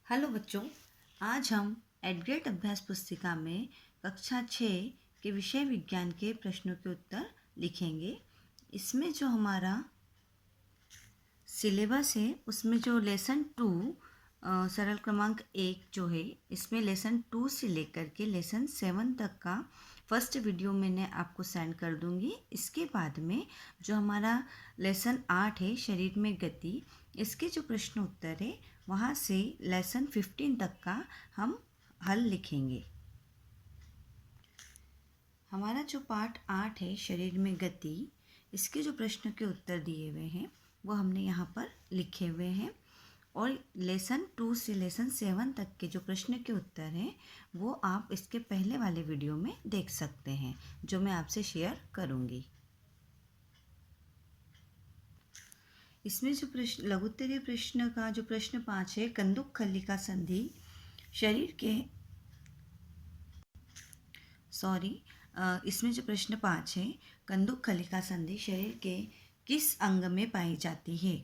Hello बच्चों, आज हम एडग्रेड अभ्यास पुस्तिका में कक्षा 6 के विषय विज्ञान के प्रश्नों के उत्तर लिखेंगे। इसमें जो हमारा सिलेबस है उसमें जो लेसन 2 सरल क्रमांक 1 जो है, इसमें लेसन 2 से लेकर के लेसन 7 तक का फर्स्ट वीडियो मैंने आपको सेंड कर दूंगी। इसके बाद में जो हमारा लेसन 8 है शरीर में गति, इसके जो प्रश्न उत्तर है वहाँ से लेसन 15 तक का हम हल लिखेंगे। हमारा जो पार्ट 8 है शरीर में गति, इसके जो प्रश्न के उत्तर दिए हुए हैं वो हमने यहाँ पर लिखे हुए हैं, और लेसन 2 से लेसन 7 तक के जो प्रश्न के उत्तर हैं वो आप इसके पहले वाले वीडियो में देख सकते हैं, जो मैं आपसे शेयर करूँगी। इसमें जो प्रश्न लघुत्तरीय प्रश्न का जो प्रश्न 5 है, कंदुक खल्लिका संधि शरीर के इसमें जो प्रश्न 5 है, कंदुक खल्लिका संधि शरीर के किस अंग में पाई जाती है,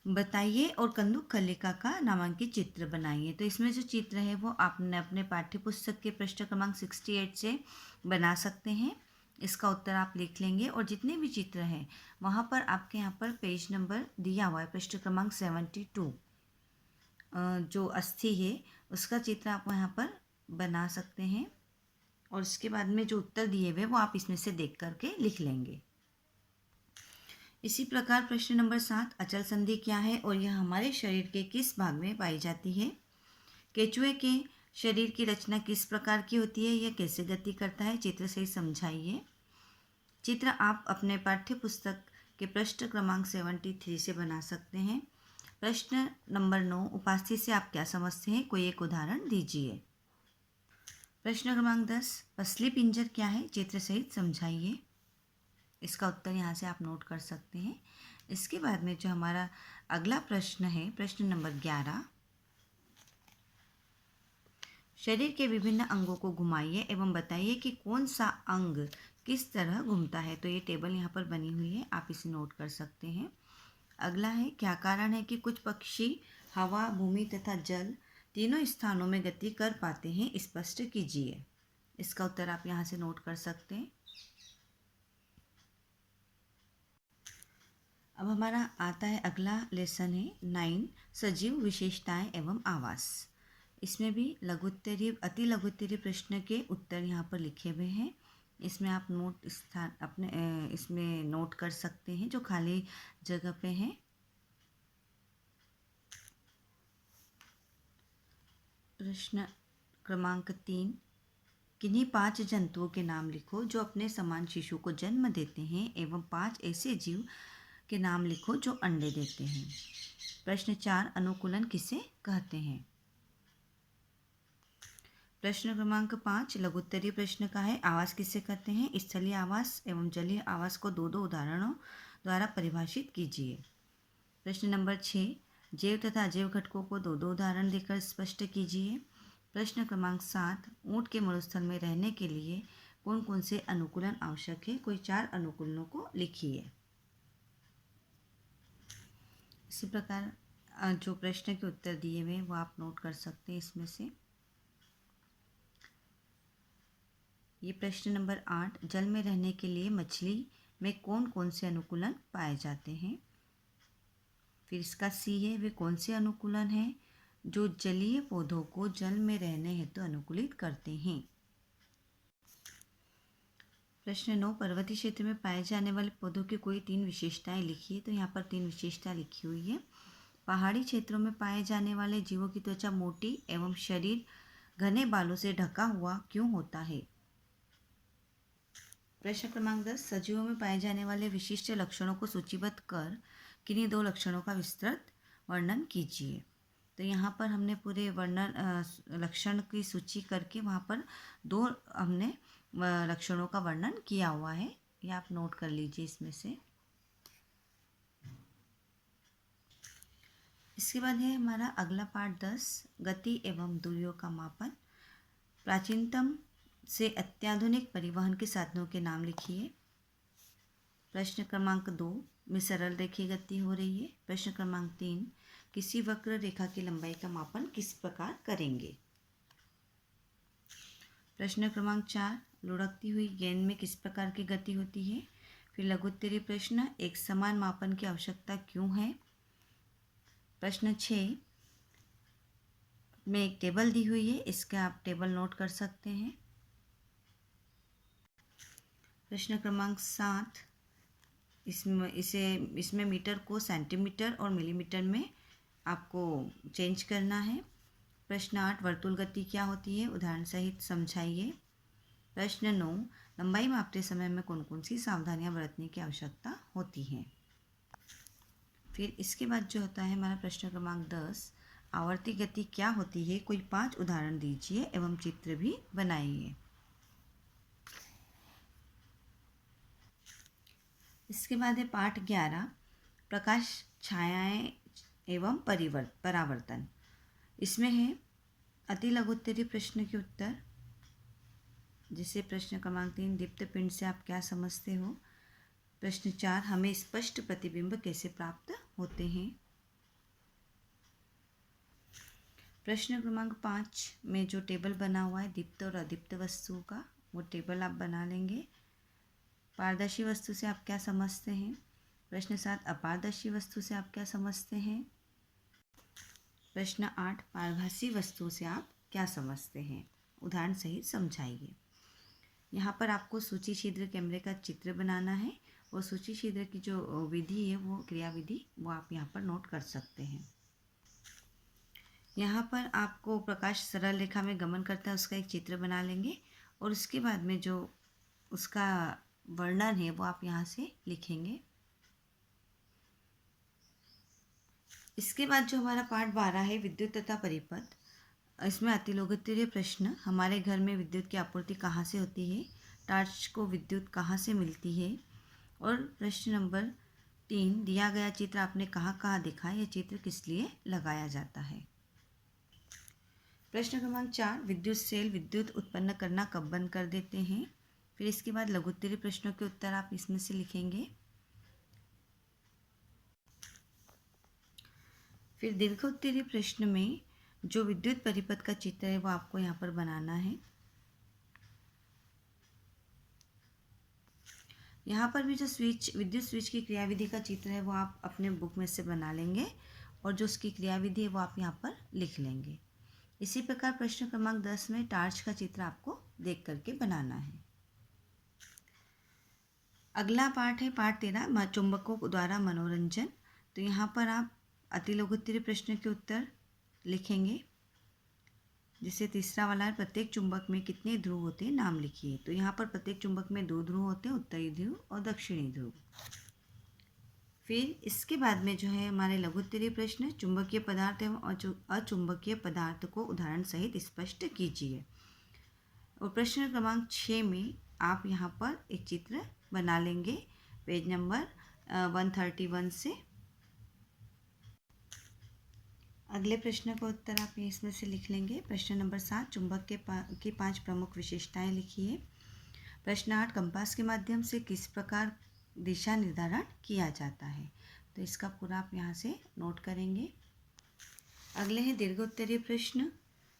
बताइए और कंदुक खल्लिका का नामांकित चित्र बनाइए। तो इसमें जो चित्र है वो आपने अपने पाठ्य पुस्तक के पृष्ठ क्रमांक 68 से बना सकते हैं। इसका उत्तर आप लिख लेंगे, और जितने भी चित्र हैं वहाँ पर आपके यहाँ पर पेज नंबर दिया हुआ है, पृष्ठ क्रमांक 72 जो अस्थि है उसका चित्र आप यहाँ पर बना सकते हैं, और इसके बाद में जो उत्तर दिए हुए वो आप इसमें से देख करके लिख लेंगे। इसी प्रकार प्रश्न नंबर 7, अचल संधि क्या है और यह हमारे शरीर के किस भाग में पाई जाती है। केचुए के शरीर की रचना किस प्रकार की होती है, यह कैसे गति करता है, चित्र से समझाइए। चित्र आप अपने पाठ्य पुस्तक के पृष्ठ क्रमांक 73 से बना सकते हैं। प्रश्न नंबर 9, उपास्थि से आप क्या समझते हैं, कोई एक उदाहरण दीजिए। प्रश्न क्रमांक 10, पसली पिंजर क्या है, चित्र सहित समझाइए। इसका उत्तर यहाँ से आप नोट कर सकते हैं। इसके बाद में जो हमारा अगला प्रश्न है, प्रश्न नंबर 11, शरीर के विभिन्न अंगों को घुमाइए एवं बताइए कि कौन सा अंग किस तरह घूमता है। तो ये टेबल यहाँ पर बनी हुई है, आप इसे नोट कर सकते हैं। अगला है, क्या कारण है कि कुछ पक्षी हवा, भूमि तथा जल तीनों स्थानों में गति कर पाते हैं, स्पष्ट कीजिए। इसका उत्तर आप यहाँ से नोट कर सकते हैं। अब हमारा आता है अगला लेसन है 9, सजीव विशेषताएं एवं आवास। इसमें भी लघुत्तरीय अति लघुत्तरीय प्रश्न के उत्तर यहाँ पर लिखे हुए हैं। इसमें आप नोट स्थान अपने इसमें नोट कर सकते हैं जो खाली जगह पे हैं। प्रश्न क्रमांक 3, किन्हीं 5 जंतुओं के नाम लिखो जो अपने समान शिशु को जन्म देते हैं एवं 5 ऐसे जीव के नाम लिखो जो अंडे देते हैं। प्रश्न 4, अनुकूलन किसे कहते हैं। प्रश्न क्रमांक 5 लघुत्तरीय प्रश्न का है, आवास किसे कहते हैं, स्थलीय आवास एवं जलीय आवास को 2-2 उदाहरणों द्वारा परिभाषित कीजिए। प्रश्न नंबर 6, जैव तथा अजैव घटकों को 2-2 उदाहरण देकर स्पष्ट कीजिए। प्रश्न क्रमांक 7, ऊंट के मरुस्थल में रहने के लिए कौन कौन से अनुकूलन आवश्यक है, कोई 4 अनुकूलनों को लिखिए। इसी प्रकार जो प्रश्न के उत्तर दिए हुए वो आप नोट कर सकते हैं इसमें से। ये प्रश्न नंबर 8, जल में रहने के लिए मछली में कौन कौन से अनुकूलन पाए जाते हैं। फिर इसका सी है, वे कौन से अनुकूलन हैं जो जलीय पौधों को जल में रहने हेतु अनुकूलित करते हैं। प्रश्न 9, पर्वतीय क्षेत्र में पाए जाने वाले पौधों की कोई 3 विशेषताएं लिखिए। तो यहाँ पर 3 विशेषता लिखी हुई है। पहाड़ी क्षेत्रों में पाए जाने वाले जीवों की त्वचा मोटी एवं शरीर घने बालों से ढका हुआ क्यों होता है। प्रश्न क्रमांक 10, सजीवों में पाए जाने वाले विशिष्ट लक्षणों को सूचीबद्ध कर किन्हीं 2 लक्षणों का विस्तृत वर्णन कीजिए। तो यहाँ पर हमने पूरे वर्णन लक्षण की सूची करके वहाँ पर 2 हमने लक्षणों का वर्णन किया हुआ है, ये आप नोट कर लीजिए इसमें से। इसके बाद है हमारा अगला पार्ट 10, गति एवं दूरियों का मापन। प्राचीनतम से अत्याधुनिक परिवहन के साधनों के नाम लिखिए। प्रश्न क्रमांक 2 में सरल रेखीय गति हो रही है। प्रश्न क्रमांक 3, किसी वक्र रेखा की लंबाई का मापन किस प्रकार करेंगे। प्रश्न क्रमांक 4, लुढ़कती हुई गेंद में किस प्रकार की गति होती है। फिर लघुत्तरीय प्रश्न, एक समान मापन की आवश्यकता क्यों है। प्रश्न 6 में एक टेबल दी हुई है, इसका आप टेबल नोट कर सकते हैं। प्रश्न क्रमांक 7, इसमें मीटर को सेंटीमीटर और मिलीमीटर में आपको चेंज करना है। प्रश्न 8, वर्तुल गति क्या होती है, उदाहरण सहित समझाइए। प्रश्न 9, लंबाई मापते समय में कौन कौन सी सावधानियां बरतने की आवश्यकता होती है। फिर इसके बाद जो होता है हमारा प्रश्न क्रमांक 10, आवर्ती गति क्या होती है, कोई 5 उदाहरण दीजिए एवं चित्र भी बनाइए। इसके बाद है पाठ 11, प्रकाश छायाएं एवं परावर्तन। इसमें है अति लघुत्तरीय प्रश्न के उत्तर, जिसे प्रश्न क्रमांक 3, दीप्त पिंड से आप क्या समझते हो। प्रश्न 4, हमें स्पष्ट प्रतिबिंब कैसे प्राप्त होते हैं। प्रश्न क्रमांक 5 में जो टेबल बना हुआ है दीप्त और अदीप्त वस्तुओं का, वो टेबल आप बना लेंगे। पारदर्शी वस्तु से आप क्या समझते हैं। प्रश्न 7, अपारदर्शी वस्तु से आप क्या समझते हैं। प्रश्न 8, पारभासी वस्तु से आप क्या समझते हैं, उदाहरण सहित समझाइए। यहाँ पर आपको सूची छिद्र कैमरे का चित्र बनाना है और सूची छिद्र की जो विधि है, वो क्रिया विधि, वो आप यहाँ पर नोट कर सकते हैं। यहाँ पर आपको प्रकाश सरल रेखा में गमन करता है, उसका एक चित्र बना लेंगे और उसके बाद में जो उसका वर्णन है वो आप यहाँ से लिखेंगे। इसके बाद जो हमारा पाठ 12 है, विद्युत तथा परिपथ। इसमें अति लघुत्तरीय प्रश्न, हमारे घर में विद्युत की आपूर्ति कहाँ से होती है, टॉर्च को विद्युत कहाँ से मिलती है। और प्रश्न नंबर 3, दिया गया चित्र आपने कहाँ कहाँ देखा, यह चित्र किस लिए लगाया जाता है। प्रश्न क्रमांक 4, विद्युत सेल विद्युत उत्पन्न करना कब बंद कर देते हैं। फिर इसके बाद लघुत्तरीय प्रश्नों के उत्तर आप इसमें से लिखेंगे। फिर दीर्घोत्तरीय प्रश्न में जो विद्युत परिपथ का चित्र है वो आपको यहाँ पर बनाना है। यहाँ पर भी जो विद्युत स्विच की क्रियाविधि का चित्र है वो आप अपने बुक में से बना लेंगे और जो उसकी क्रियाविधि है वो आप यहाँ पर लिख लेंगे। इसी प्रकार प्रश्न क्रमांक 10 में टार्च का चित्र आपको देख करके बनाना है। अगला पाठ है पाठ 13, चुंबकों द्वारा मनोरंजन। तो यहाँ पर आप अति लघुत्तरीय प्रश्न के उत्तर लिखेंगे। जिसे तीसरा वाला है, प्रत्येक चुंबक में कितने ध्रुव होते हैं, नाम लिखिए। तो यहाँ पर प्रत्येक चुंबक में 2 ध्रुव होते हैं, उत्तरी ध्रुव और दक्षिणी ध्रुव। फिर इसके बाद में जो है हमारे लघुत्तरीय प्रश्न, चुंबकीय पदार्थ एवं अचुंबकीय पदार्थ को उदाहरण सहित स्पष्ट कीजिए। और प्रश्न क्रमांक 6 में आप यहाँ पर एक चित्र बना लेंगे पेज नंबर 131 से। अगले प्रश्न का उत्तर आप इसमें से लिख लेंगे। प्रश्न नंबर 7, चुंबक की 5 प्रमुख विशेषताएं लिखिए। प्रश्न 8, कंपास के माध्यम से किस प्रकार दिशा निर्धारण किया जाता है। तो इसका पूरा आप यहाँ से नोट करेंगे। अगले हैं दीर्घोत्तरीय प्रश्न।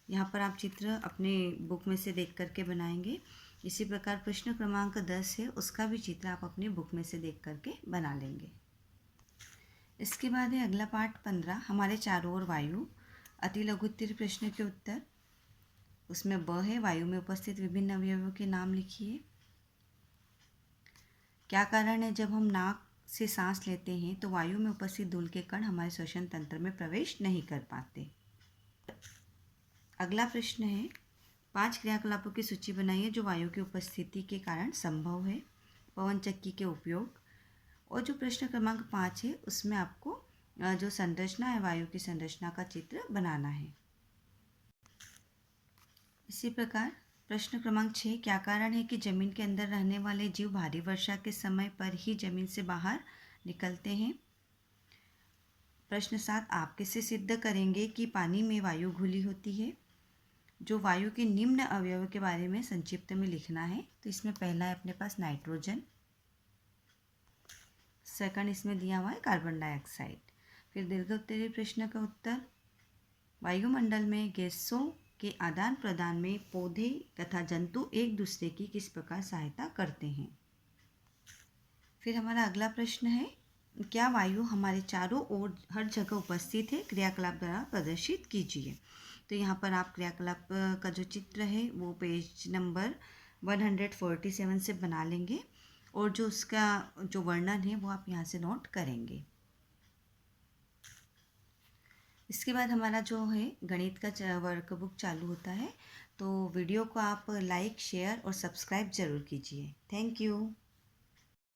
यहाँ पर आप चित्र अपने बुक में से देख करके बनाएंगे। इसी प्रकार प्रश्न क्रमांक 10 है, उसका भी चित्र आप अपनी बुक में से देख करके बना लेंगे। इसके बाद है अगला पाठ 15, हमारे चारों ओर वायु। अति लघुत्तरीय प्रश्न के उत्तर, उसमें ब है, वायु में उपस्थित विभिन्न अवयवों के नाम लिखिए। क्या कारण है जब हम नाक से सांस लेते हैं तो वायु में उपस्थित धूल के कण हमारे श्वसन तंत्र में प्रवेश नहीं कर पाते। अगला प्रश्न है, 5 क्रियाकलापों की सूची बनाइए जो वायु की उपस्थिति के कारण संभव है। पवन चक्की के उपयोग। और जो प्रश्न क्रमांक 5 है उसमें आपको जो संरचना है वायु की संरचना का चित्र बनाना है। इसी प्रकार प्रश्न क्रमांक 6, क्या कारण है कि जमीन के अंदर रहने वाले जीव भारी वर्षा के समय पर ही जमीन से बाहर निकलते हैं। प्रश्न 7, आप कैसे सिद्ध करेंगे कि पानी में वायु घुली होती है। जो वायु के निम्न अवयव के बारे में संक्षिप्त में लिखना है। तो इसमें पहला है अपने पास नाइट्रोजन, सेकंड इसमें दिया हुआ है कार्बन डाइऑक्साइड, फिर दीर्घ उत्तरीय प्रश्न का उत्तर, वायुमंडल में गैसों के आदान प्रदान में पौधे तथा जंतु एक दूसरे की किस प्रकार सहायता करते हैं। फिर हमारा अगला प्रश्न है, क्या वायु हमारे चारों ओर हर जगह उपस्थित है, क्रियाकलाप द्वारा प्रदर्शित कीजिए। तो यहाँ पर आप क्रियाकलाप का जो चित्र है वो पेज नंबर 147 से बना लेंगे और जो उसका जो वर्णन है वो आप यहाँ से नोट करेंगे। इसके बाद हमारा जो है गणित का वर्कबुक चालू होता है, तो वीडियो को आप लाइक, शेयर और सब्सक्राइब ज़रूर कीजिए। Thank you.